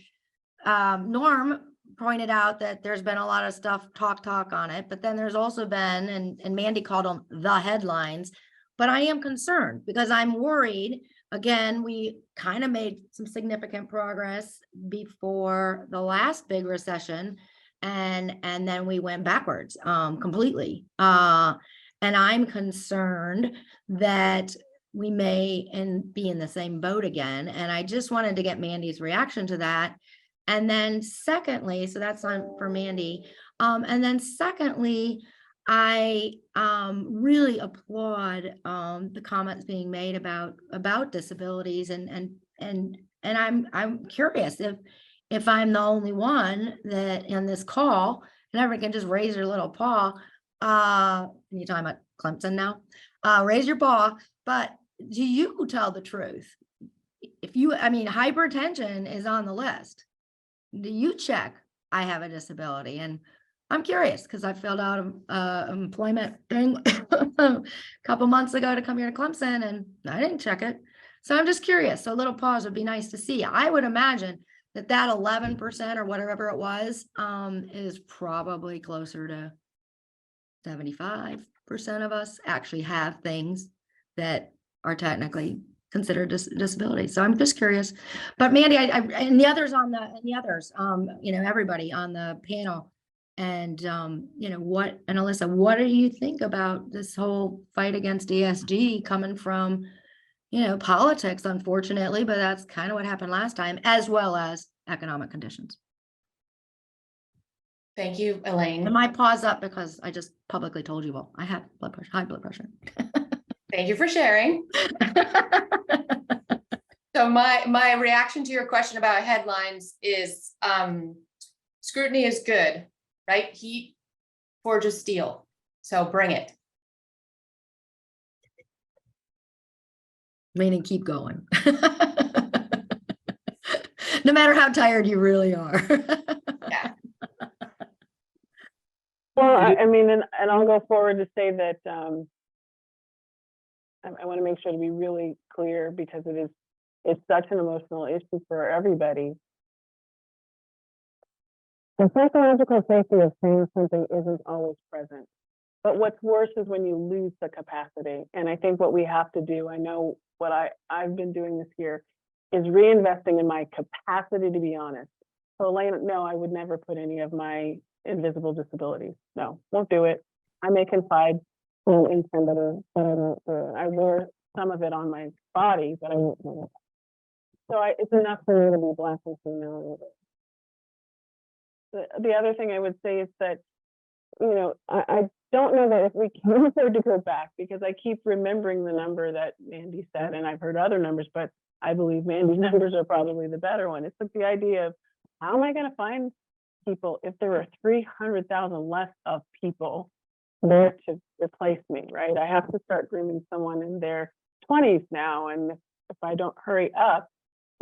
Norm pointed out that there's been a lot of stuff, talk on it, but then there's also been, and Mandy called them the headlines. But I am concerned because I'm worried. Again, we kind of made some significant progress before the last big recession, and then we went backwards completely. And I'm concerned that we may be in the same boat again. And I just wanted to get Mandy's reaction to that. And then secondly, so that's on for Mandy. And then secondly, I really applaud the comments being made about disabilities, and I'm curious if I'm the only one that in this call, and everyone can just raise your little paw. You're talking about Clemson now. Raise your paw, but do you tell the truth? If you, I mean, hypertension is on the list. Do you check I have a disability? And I'm curious because I filled out an employment thing a couple months ago to come here to Clemson, and I didn't check it. So I'm just curious. So a little pause would be nice to see. I would imagine that 11% or whatever it was is probably closer to 75% of us actually have things that are technically considered disabilities. So I'm just curious. But Mandy, I and the others you know, everybody on the panel, and you know, and Alyssa, what do you think about this whole fight against ESG coming from, you know, politics, unfortunately, but that's kind of what happened last time, as well as economic conditions. Thank you, Elaine. And my pause up because I just publicly told you all I have high blood pressure. Thank you for sharing. So my reaction to your question about headlines is scrutiny is good, right? Heat forges steel. So bring it. Meaning keep going. No matter how tired you really are. Yeah. Well, I mean, and I'll go forward to say that I want to make sure to be really clear, because it's such an emotional issue for everybody. The psychological safety of saying something isn't always present. But what's worse is when you lose the capacity. And I think what we have to do, I know what I've been doing this year, is reinvesting in my capacity to be honest. So Elaine, no, I would never put any of my invisible disabilities. No, won't do it. I may confide in somebody, but I wear some of it on my body, but I won't know it. So it's enough for me to be Black and female. The other thing I would say is that, you know, I don't know that if we can afford to go back, because I keep remembering the number that Mandy said, and I've heard other numbers, but I believe Mandy's numbers are probably the better one. It's like the idea of, how am I going to find people if there are 300,000 less of people there to replace me, right? I have to start grooming someone in their 20s now, and if I don't hurry up,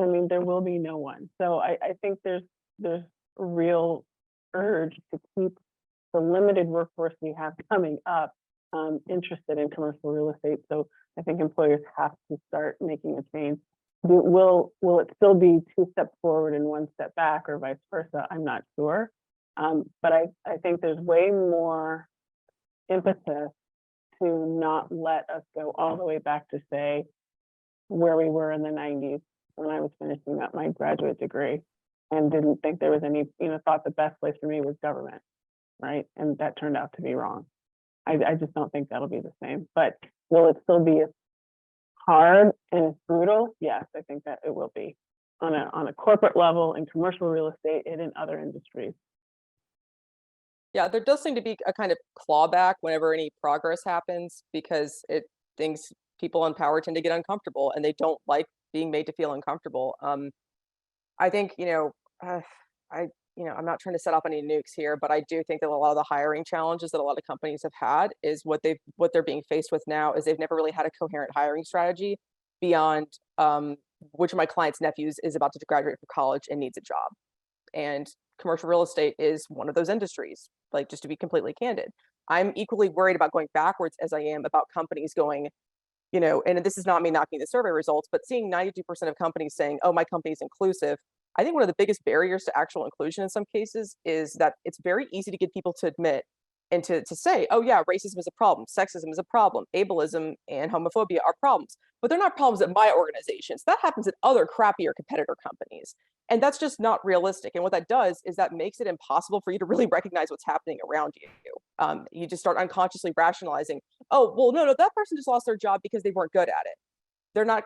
I mean, there will be no one. So I think there's a real urge to keep the limited workforce we have coming up interested in commercial real estate. So I think employers have to start making a change. Will it still be 2 steps forward and 1 step back, or vice versa? I'm not sure. But I think there's way more impetus to not let us go all the way back to, say, where we were in the 90s when I was finishing up my graduate degree and didn't think there was any, thought the best place for me was government, right? And that turned out to be wrong. I just don't think that'll be the same. But will it still be as hard and as brutal? Yes, I think that it will be on a corporate level, in commercial real estate, and in other industries. Yeah, there does seem to be a kind of clawback whenever any progress happens, because people in power tend to get uncomfortable, and they don't like being made to feel uncomfortable. I think, I'm not trying to set off any nukes here, but I do think that a lot of the hiring challenges that a lot of companies have had is what they're being faced with now is they've never really had a coherent hiring strategy beyond which of my clients' nephews is about to graduate from college and needs a job. And commercial real estate is one of those industries, like, just to be completely candid. I'm equally worried about going backwards as I am about companies going, and this is not me knocking the survey results, but seeing 92% of companies saying, oh, my company's inclusive, I think one of the biggest barriers to actual inclusion in some cases is that it's very easy to get people to admit and to say, oh yeah, racism is a problem, sexism is a problem, ableism and homophobia are problems, but they're not problems at my organizations. That happens at other crappier competitor companies. And that's just not realistic. And what that does is that makes it impossible for you to really recognize what's happening around you. You just start unconsciously rationalizing, oh, well, no, that person just lost their job because they weren't good at it. They're not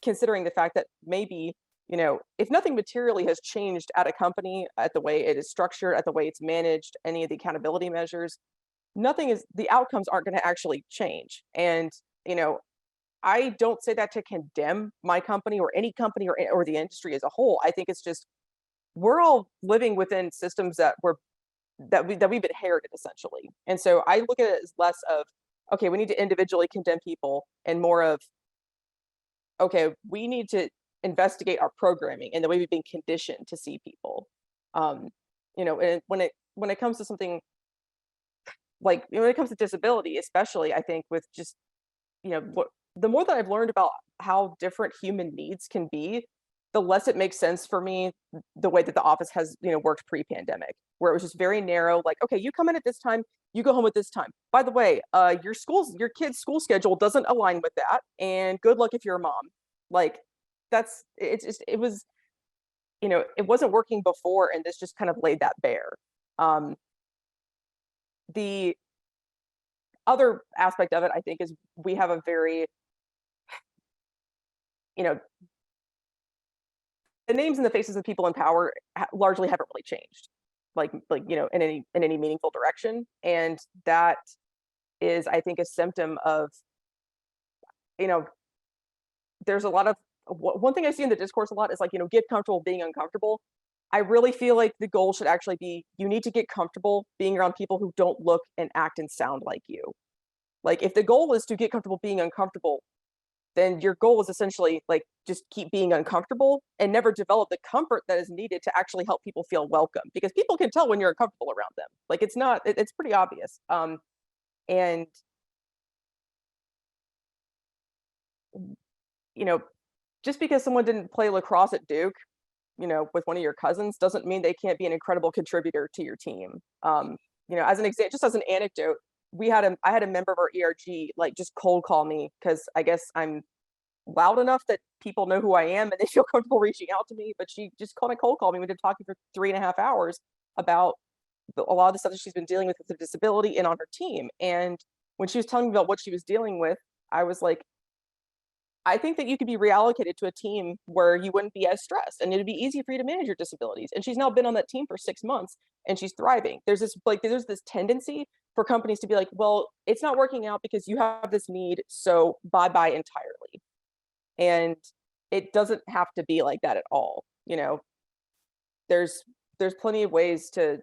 considering the fact that maybe, if nothing materially has changed at a company, at the way it is structured, at the way it's managed, any of the accountability measures, the outcomes aren't going to actually change. And, I don't say that to condemn my company or any company or the industry as a whole. I think it's just, we're all living within systems that we've inherited essentially. And so I look at it as less of, okay, we need to individually condemn people and more of, okay, we need to investigate our programming and the way we've been conditioned to see people. And when it comes to something like, when it comes to disability, especially, I think with just, the more that I've learned about how different human needs can be, the less it makes sense for me the way that the office has, worked pre-pandemic, where it was just very narrow, like, okay, you come in at this time, you go home at this time. By the way, your kid's school schedule doesn't align with that, and good luck if you're a mom. Like, it wasn't working before, and this just kind of laid that bare. The other aspect of it, I think, is we have a very, the names and the faces of people in power largely haven't really changed, in any meaningful direction, and that is, I think, a symptom of, there's a lot of, one thing I see in the discourse a lot is like, get comfortable being uncomfortable. I really feel like the goal should actually be, you need to get comfortable being around people who don't look and act and sound like you. Like, if the goal is to get comfortable being uncomfortable, then your goal is essentially like, just keep being uncomfortable and never develop the comfort that is needed to actually help people feel welcome, because people can tell when you're uncomfortable around them. Like, it's pretty obvious. And just because someone didn't play lacrosse at Duke, with one of your cousins, doesn't mean they can't be an incredible contributor to your team. As an example, just as an anecdote, I had a member of our ERG like just cold call me because I guess I'm loud enough that people know who I am and they feel comfortable reaching out to me. But she just cold called me. We've been talking for 3.5 hours about a lot of the stuff that she's been dealing with her disability and on her team. And when she was telling me about what she was dealing with, I was like, I think that you could be reallocated to a team where you wouldn't be as stressed and it'd be easy for you to manage your disabilities. And she's now been on that team for 6 months and she's thriving. There's this tendency for companies to be like, well, it's not working out because you have this need, so bye-bye entirely. And it doesn't have to be like that at all. There's plenty of ways to,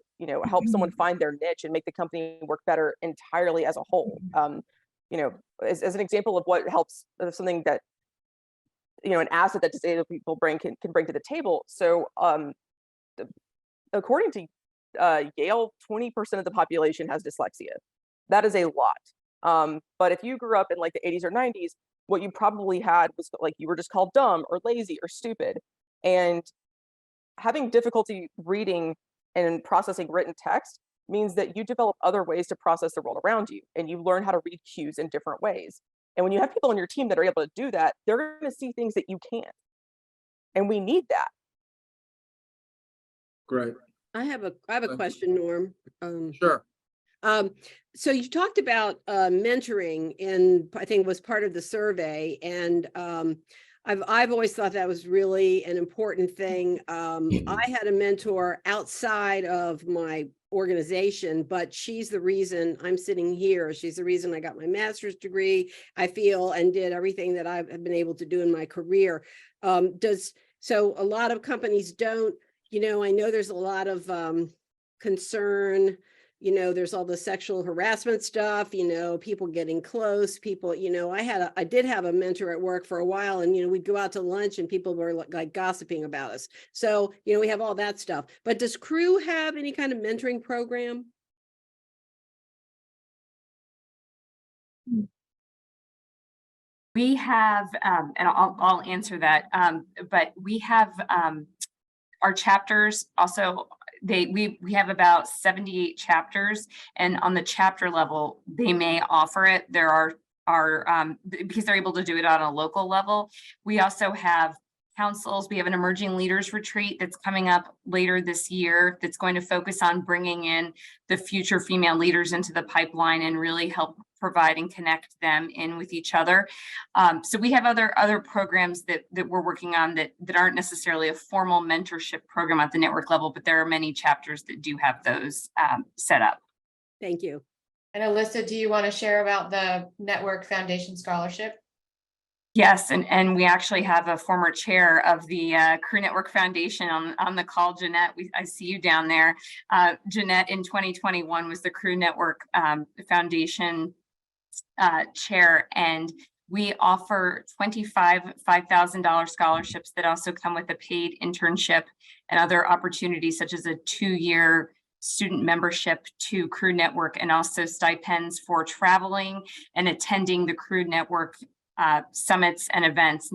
help someone find their niche and make the company work better entirely as a whole. As an example of what helps, something that, an asset that disabled people can bring to the table. So according to Yale, 20% of the population has dyslexia. That is a lot. But if you grew up in like the 80s or 90s, what you probably had was like, you were just called dumb or lazy or stupid. And having difficulty reading and processing written text means that you develop other ways to process the world around you, and you learn how to read cues in different ways. And when you have people on your team that are able to do that, they're going to see things that you can't. And we need that. Great. I have a question, Norm. Sure. So you talked about mentoring, and I think was part of the survey, and I've always thought that was really an important thing. I had a mentor outside of my organization, but she's the reason I'm sitting here. She's the reason I got my master's degree, I feel, and did everything that I've been able to do in my career. So a lot of companies don't, I know there's a lot of concern. There's all the sexual harassment stuff, people getting close, people, I did have a mentor at work for a while, and, we'd go out to lunch and people were like gossiping about us. So, we have all that stuff. But does CRE have any kind of mentoring program? We have, and I'll answer that, but we have our chapters also, we have about 78 chapters, and on the chapter level, they may offer it. There are because they're able to do it on a local level. We also have councils. We have an emerging leaders retreat that's coming up later this year that's going to focus on bringing in the future female leaders into the pipeline and really help provide and connect them in with each other. So we have other programs that we're working on that aren't necessarily a formal mentorship program at the network level, but there are many chapters that do have those set up. Thank you. And Alyssa, do you want to share about the Network Foundation Scholarship? Yes, and we actually have a former chair of the CRE Network Foundation on the call, Jeanette. I see you down there. Jeanette in 2021 was the CRE Network Foundation chair, and we offer $5,000 scholarships that also come with a paid internship and other opportunities such as a 2-year student membership to CRE Network, and also stipends for traveling and attending the CRE Network summits and events,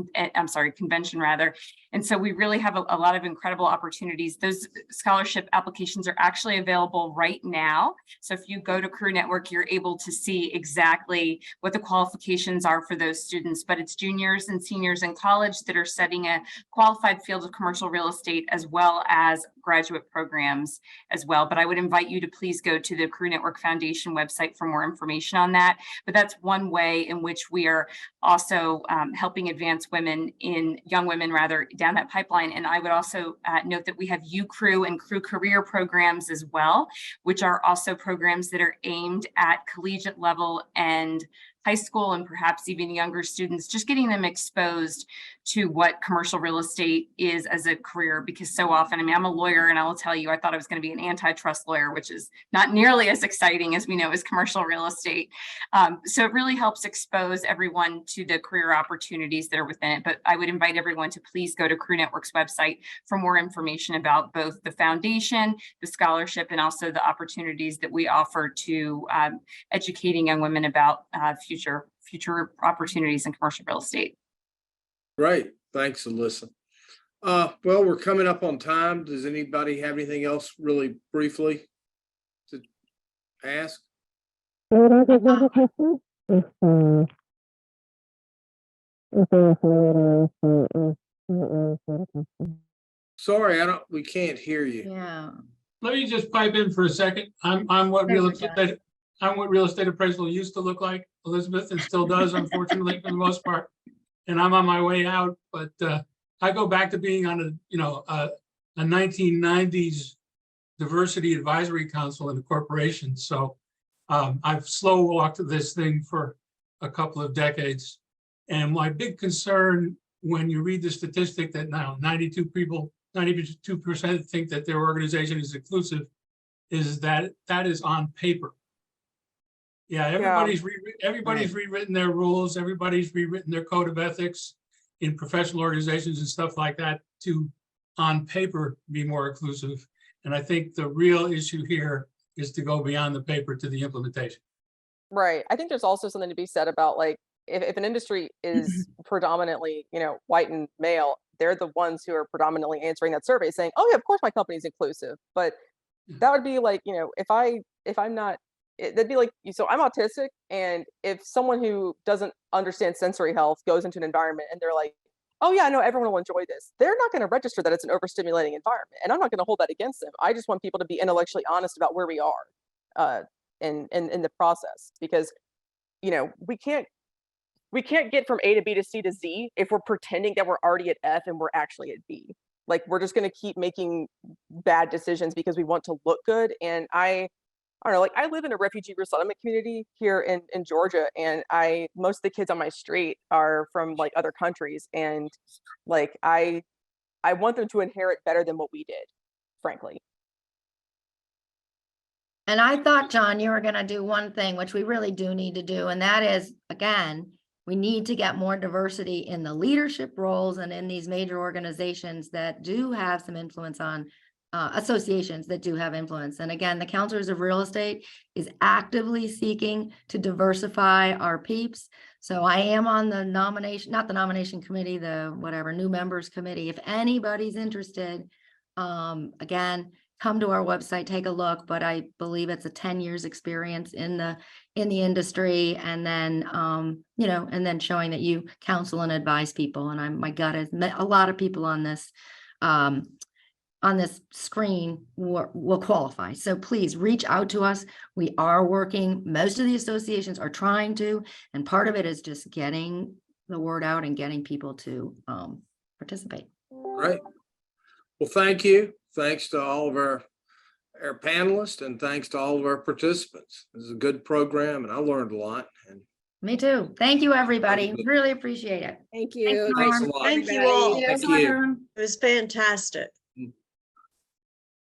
convention rather. And so we really have a lot of incredible opportunities. Those scholarship applications are actually available right now. So if you go to CRE Network, you're able to see exactly what the qualifications are for those students, but it's juniors and seniors in college that are studying a qualified field of commercial real estate, as well as graduate programs as well. But I would invite you to please go to the CRE Network Foundation website for more information on that. But that's one way in which we are also helping advance young women rather, down that pipeline. And I would also note that we have UCRE and CRE career programs as well, which are also programs that are aimed at collegiate level and high school and perhaps even younger students, just getting them exposed to what commercial real estate is as a career. Because so often, I mean, I'm a lawyer, and I will tell you, I thought I was going to be an antitrust lawyer, which is not nearly as exciting as we know as commercial real estate. So it really helps expose everyone to the career opportunities that are within it. But I would invite everyone to please go to CRE Network's website for more information about both the foundation, the scholarship, and also the opportunities that we offer to educating young women about future opportunities in commercial real estate. Great. Thanks, Alyssa. Well, we're coming up on time. Does anybody have anything else really briefly to ask? Sorry, we can't hear you. Yeah. Let me just pipe in for a second. I'm what real Thank you, estate, I'm what real estate appraisal used to look like, Elizabeth, and still does, unfortunately, for the most part. And I'm on my way out, but I go back to being on a 1990s diversity advisory council in a corporation. So I've slow walked this thing for a couple of decades. And my big concern when you read the statistic that now 92% think that their organization is inclusive is that is on paper. Yeah, everybody's rewritten their rules. Everybody's rewritten their code of ethics in professional organizations and stuff like that to, on paper, be more inclusive. And I think the real issue here is to go beyond the paper to the implementation. Right. I think there's also something to be said about, like, if an industry is predominantly, white and male, they're the ones who are predominantly answering that survey saying, oh yeah, of course my company is inclusive. But that would be like, if I'm not, that'd be like, so I'm autistic, and if someone who doesn't understand sensory health goes into an environment and they're like, oh yeah, I know everyone will enjoy this, they're not going to register that it's an overstimulating environment. And I'm not going to hold that against them. I just want people to be intellectually honest about where we are in the process, because, we can't get from A to B to C to Z if we're pretending that we're already at F and we're actually at B. Like, we're just going to keep making bad decisions because we want to look good. And I don't know, like, I live in a refugee resettlement community here in Georgia, and most of the kids on my street are from like other countries, and like I want them to inherit better than what we did, frankly. And I thought, John, you were going to do one thing, which we really do need to do. And that is, again, we need to get more diversity in the leadership roles and in these major organizations that do have some influence on associations that do have influence. And again, the Counselors of Real Estate is actively seeking to diversify our peeps. So I am on the nomination, not the nomination committee, the whatever, new members committee. If anybody's interested, Again, come to our website, take a look, but I believe it's a 10 years experience in the industry, and then and then showing that you counsel and advise people. And my gut has met a lot of people on this screen will qualify. So please reach out to us. We are working. Most of the associations are trying to, and part of it is just getting the word out and getting people to participate. Great. Well, thank you. Thanks to all of our panelists, and thanks to all of our participants. This is a good program, and I learned a lot. And Me too. Thank you, everybody. Really appreciate it. Thank you. Norm. thanks a lot. Thank you all. Thank you. It was fantastic.